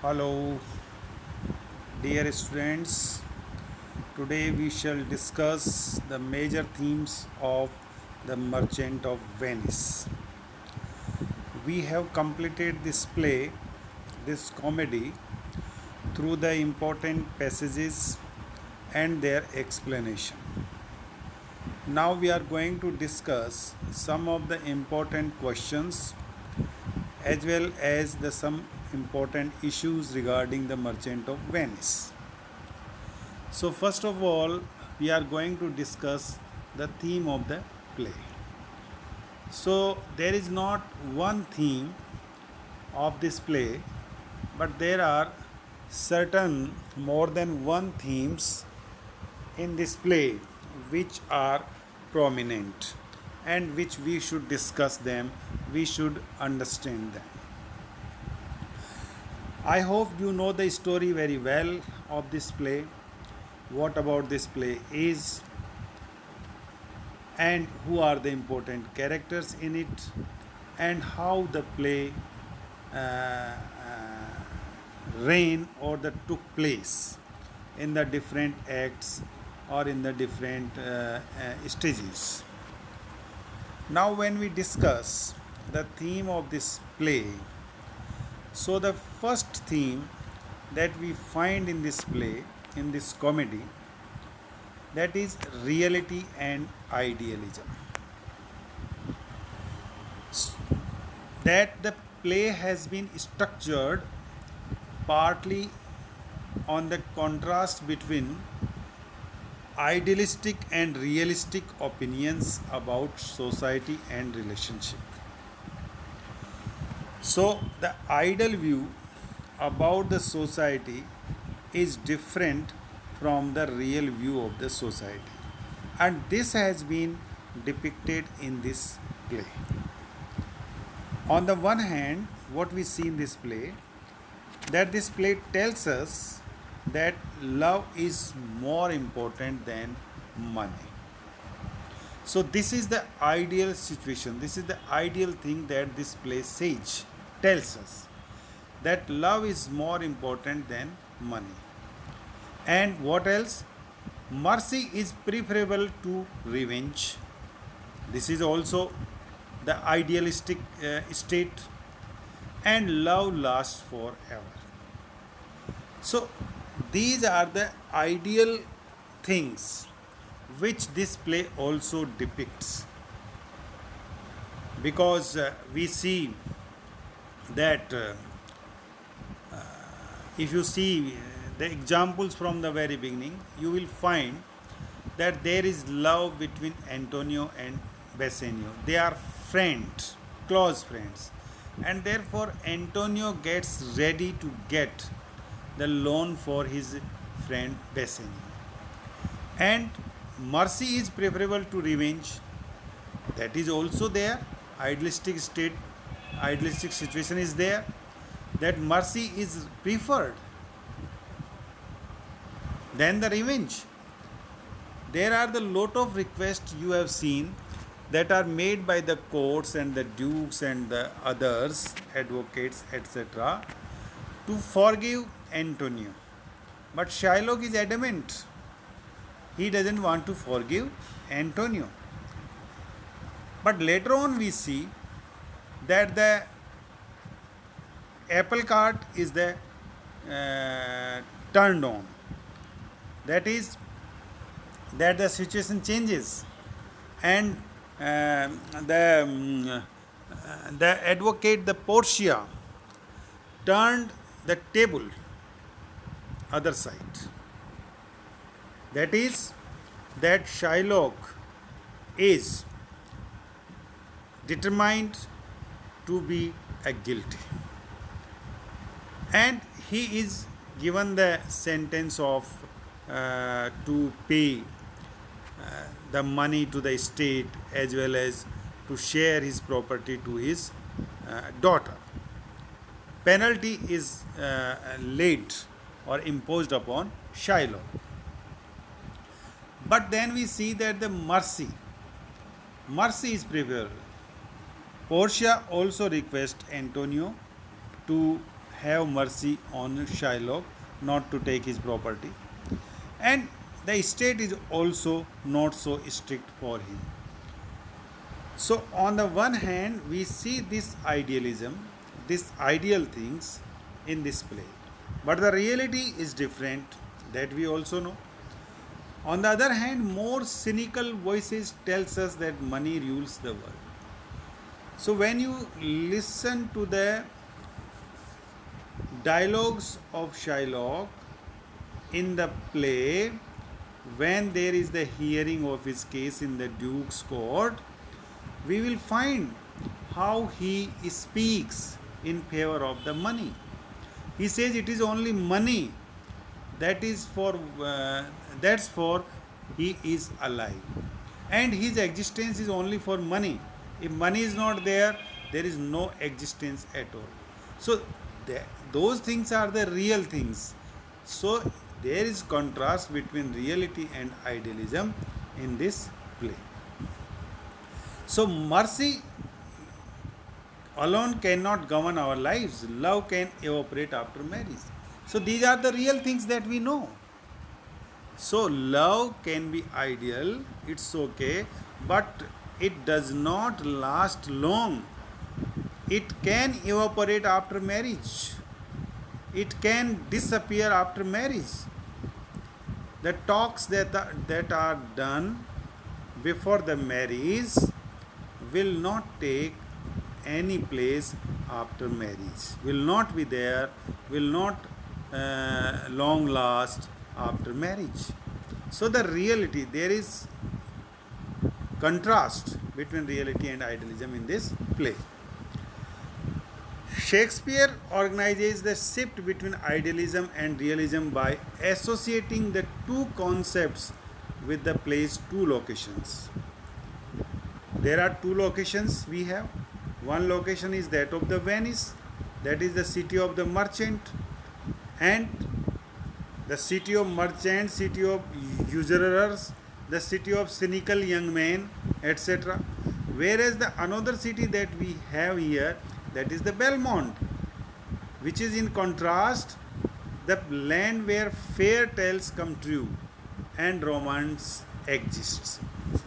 Hello, dear students. Today we shall discuss the major themes of The Merchant of Venice. We have completed this play, this comedy, through the important passages and their explanation. Now we are going to discuss some of the important questions as well as some important issues regarding the Merchant of Venice. So, first of all, we are going to discuss the theme of the play. So, there is not one theme of this play, but there are certain more than one themes in this play which are prominent and which we should discuss them, we should understand them. I hope you know the story very well of this play, what about this play is, and who are the important characters in it, and how the play uh, ran or that took place in the different acts or in the different stages. Now, when we discuss the theme of this play, so the first theme that we find in this play, in this comedy, that is reality and idealism. That the play has been structured partly on the contrast between idealistic and realistic opinions about society and relationship. So, the ideal view about the society is different from the real view of the society, and this has been depicted in this play. On the one hand, what we see in this play, that this play tells us that love is more important than money. So this is the ideal situation, this is the ideal thing that this play says, tells us that love is more important than money. And what else? Mercy is preferable to revenge. This is also the idealistic state, and love lasts forever. So, these are the ideal things which this play also depicts, because we see that if you see the examples from the very beginning, you will find that there is love between Antonio and Bassanio. They are friends, close friends, and therefore Antonio gets ready to get the loan for his friend Bassanio. And mercy is preferable to revenge. That is also there. Idealistic state, idealistic situation is there. That mercy is preferred than the revenge. There are the lot of requests you have seen that are made by the courts and the dukes and the others, advocates, etc., to forgive Antonio. But Shylock is adamant. He doesn't want to forgive Antonio. But later on, we see that the apple cart is the turned on. That is, that the situation changes, and the advocate, the Portia, turned the table other side. That is, that Shylock is determined to be a guilty, and he is given the sentence of to pay the money to the state as well as to share his property to his daughter. Penalty is laid or imposed upon Shylock. But then we see that the mercy is preferred. Portia also requests Antonio to have mercy on Shylock, not to take his property. And the state is also not so strict for him. So, on the one hand, we see this idealism, these ideal things in this play. But the reality is different, that we also know. On the other hand, more cynical voices tells us that money rules the world. So when you listen to the dialogues of Shylock in the play, when there is the hearing of his case in the Duke's court, we will find how he speaks in favor of the money. He says it is only money that is for that's for he is alive, and his existence is only for money. If money is not there, there is no existence at all. So those things are the real things. So there is contrast between reality and idealism in this play. So mercy alone cannot govern our lives. Love can evaporate after marriage. So these are the real things that we know. So love can be ideal, it's okay, but it does not last long. It can evaporate after marriage. It can disappear after marriage. The talks that are done before the marriage will not take any place after marriage, will not be there, will not long last after marriage. So the reality, there is contrast between reality and idealism in this play. Shakespeare organizes the shift between idealism and realism by associating the two concepts with the play's two locations. There are two locations we have. One location is that of the Venice, that is the city of the merchant, and the city of merchants, city of usurers, the city of cynical young men, etc. Whereas the another city that we have here, that is the Belmont, which is in contrast, the land where fairy tales come true and romance exists.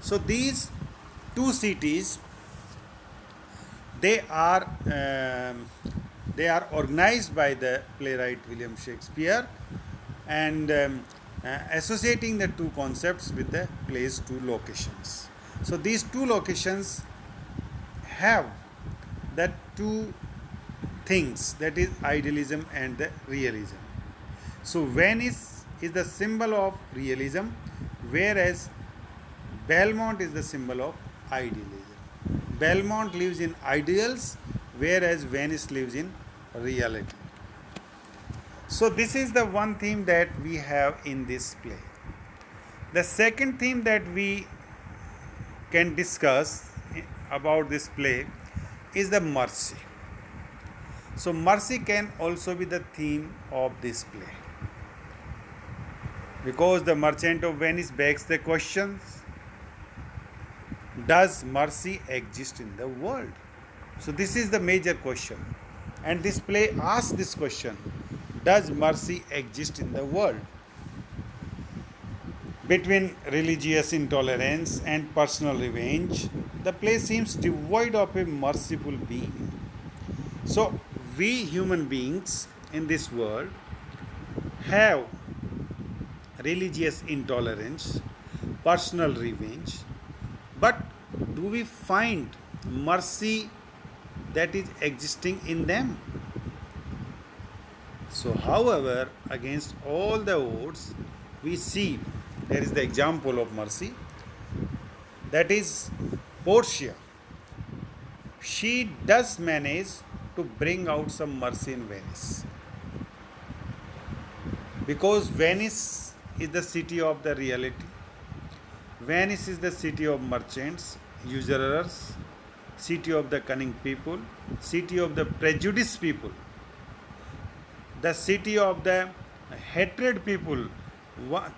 So these two cities, they are organized by the playwright William Shakespeare, and associating the two concepts with the play's two locations. So these two locations have the two things, that is idealism and the realism. So Venice is the symbol of realism, whereas Belmont is the symbol of idealism. Belmont lives in ideals, whereas Venice lives in reality. So this is the one theme that we have in this play. The second theme that we can discuss about this play is the mercy. So mercy can also be the theme of this play, because the Merchant of Venice begs the questions, does mercy exist in the world? So this is the major question, and this play asks this question, does mercy exist in the world? Between religious intolerance and personal revenge, the play seems devoid of a merciful being. So we human beings in this world have religious intolerance, personal revenge, but do we find mercy that is existing in them? So, however, against all the odds, we see there is the example of mercy, that is Portia. She does manage to bring out some mercy in Venice, because Venice is the city of the reality. Venice is the city of merchants, usurers, city of the cunning people, city of the prejudiced people, the city of the hatred people.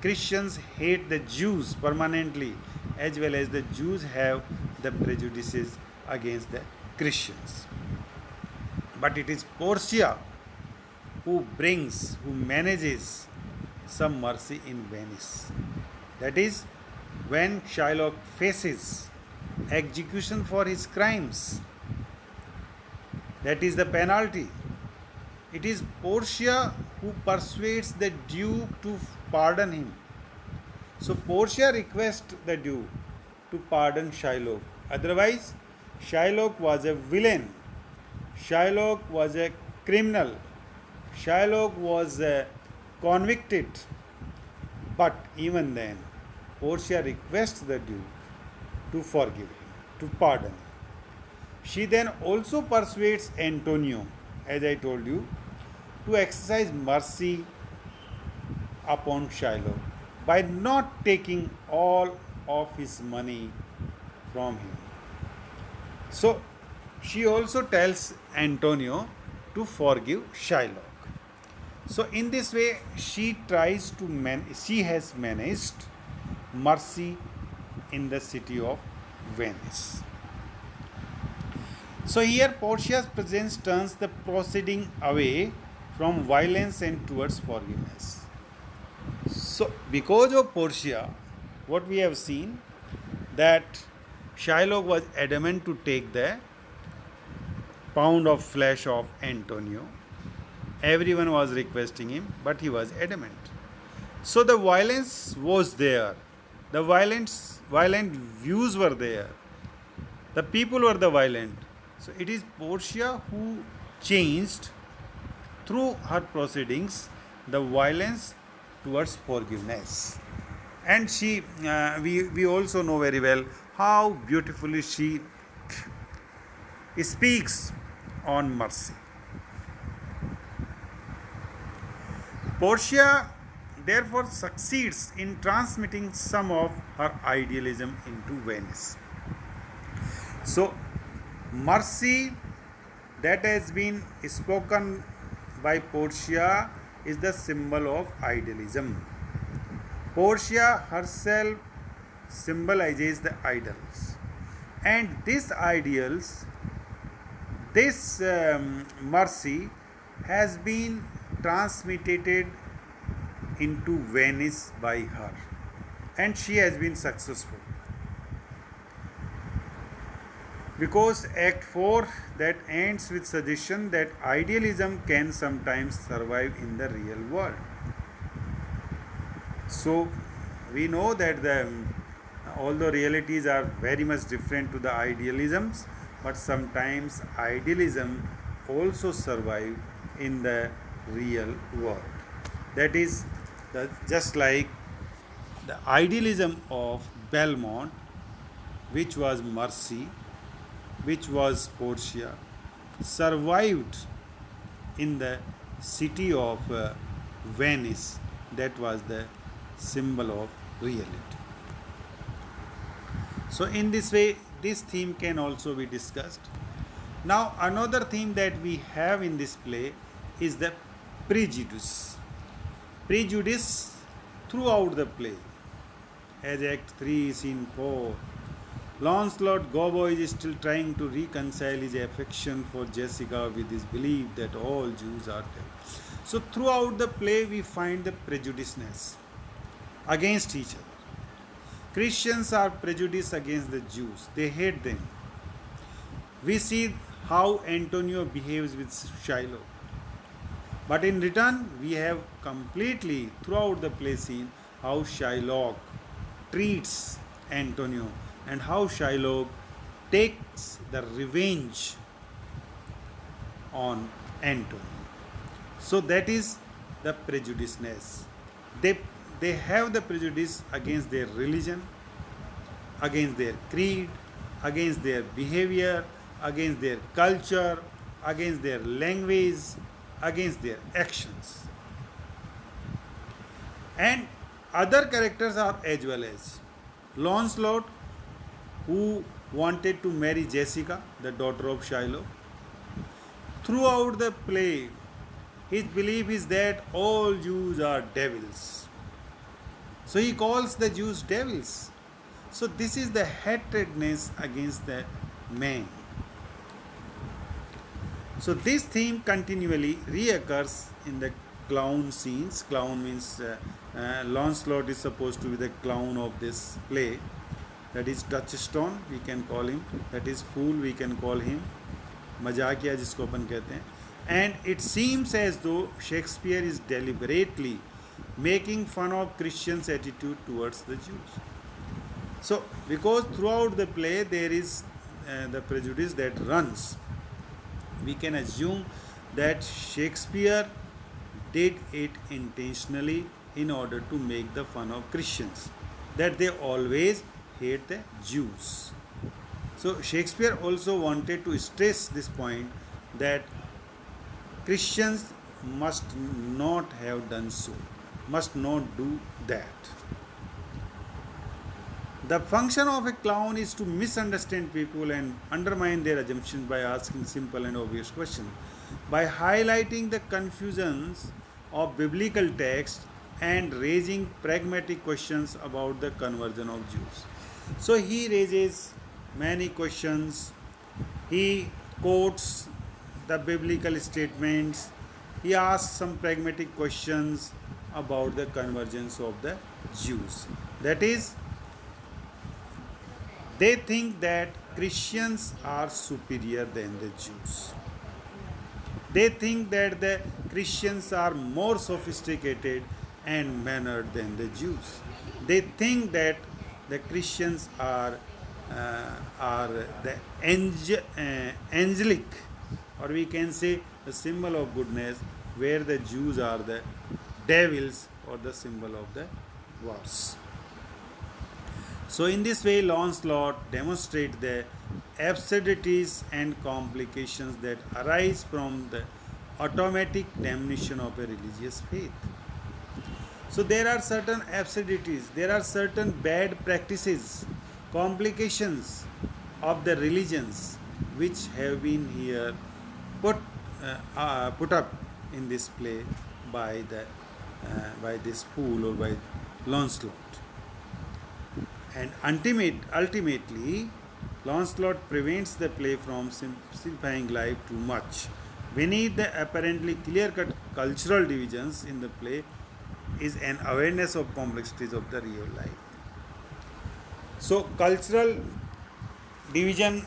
Christians hate the Jews permanently, as well as the Jews have the prejudices against the Christians. But it is Portia who manages some mercy in Venice. That is, when Shylock faces execution for his crimes, that is the penalty. It is Portia who persuades the Duke to pardon him. So Portia requests the Duke to pardon Shylock. Otherwise, Shylock was a villain. Shylock was a criminal. Shylock was convicted. But even then, Portia requests the Duke to forgive him, to pardon him. She then also persuades Antonio, as I told you, to exercise mercy upon Shylock by not taking all of his money from him. So she also tells Antonio to forgive Shylock. So in this way, she has managed mercy in the city of Venice. So here Portia's presence turns the proceeding away from violence and towards forgiveness. So because of Portia, what we have seen that Shylock was adamant to take the pound of flesh of Antonio. Everyone was requesting him, but he was adamant. So the violence was there. The violent views were there. The people were the violent. So it is Portia who changed through her proceedings the violence towards forgiveness. And we also know very well how beautifully she speaks on mercy. Portia therefore succeeds in transmitting some of her idealism into Venice. So, mercy that has been spoken by Portia is the symbol of idealism. Portia herself symbolizes the idols, and these ideals, this mercy has been transmitted into Venice by her, and she has been successful. Because Act 4 that ends with suggestion that idealism can sometimes survive in the real world. So we know that although realities are very much different to the idealisms, but sometimes idealism also survive in the real world. That is just like the idealism of Belmont, which was mercy, which was Portia, survived in the city of Venice, that was the symbol of reality. So in this way, this theme can also be discussed. Now another theme that we have in this play is the prejudice. Prejudice throughout the play. As Act 3, Scene 4, Lancelot Gobbo is still trying to reconcile his affection for Jessica with his belief that all Jews are devils. So throughout the play we find the prejudiceness against each other. Christians are prejudiced against the Jews. They hate them. We see how Antonio behaves with Shylock. But in return, we have completely throughout the play seen how Shylock treats Antonio and how Shylock takes the revenge on Antonio. So that is the prejudiceness. They have the prejudice against their religion, against their creed, against their behavior, against their culture, against their language, against their actions. And other characters are as well as Lancelot, who wanted to marry Jessica, the daughter of Shylock. Throughout the play, his belief is that all Jews are devils. So he calls the Jews devils. So this is the hatredness against the man. So this theme continually reoccurs in the clown scenes. Clown means Lancelot is supposed to be the clown of this play. That is touchstone, we can call him. That is fool, we can call him. मजाकिया जिसको अपन कहते हैं. And it seems as though Shakespeare is deliberately making fun of Christians' attitude towards the Jews. So, because throughout the play there is the prejudice that runs, we can assume that Shakespeare did it intentionally in order to make the fun of Christians, that they always hate the Jews. So Shakespeare also wanted to stress this point that Christians must not have done so, must not do that. The function of a clown is to misunderstand people and undermine their assumptions by asking simple and obvious questions, by highlighting the confusions of biblical text and raising pragmatic questions about the conversion of Jews. So he raises many questions, he quotes the biblical statements, he asks some pragmatic questions about the conversions of the Jews. That is, they think that Christians are superior than the Jews. They think that the Christians are more sophisticated and mannered than the Jews. They think that the Christians are the angelic, or we can say the symbol of goodness, where the Jews are the devils or the symbol of the worse. So in this way, Lancelot demonstrates the absurdities and complications that arise from the automatic damnation of a religious faith. So there are certain absurdities, there are certain bad practices, complications of the religions which have been here put up in this play by this fool or by Lancelot. And ultimately, Lancelot prevents the play from simplifying life too much. Beneath the apparently clear-cut cultural divisions in the play is an awareness of complexities of the real life. So, cultural division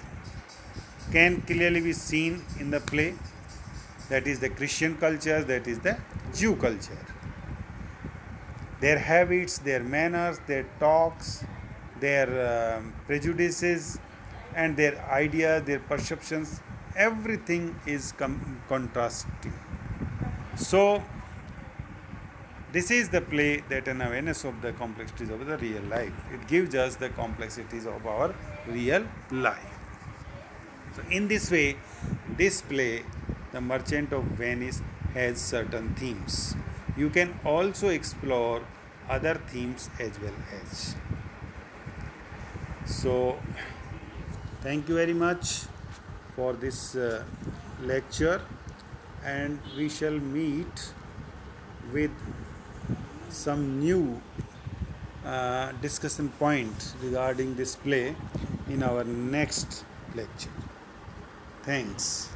can clearly be seen in the play. That is the Christian culture, that is the Jew culture. Their habits, their manners, their talks, their prejudices, and their ideas, their perceptions, everything is contrasting. So, this is the play that an awareness of the complexities of the real life. It gives us the complexities of our real life. So, in this way, this play, The Merchant of Venice, has certain themes. You can also explore other themes as well as. So, thank you very much for this lecture, and we shall meet with some new discussion point regarding this play in our next lecture. Thanks.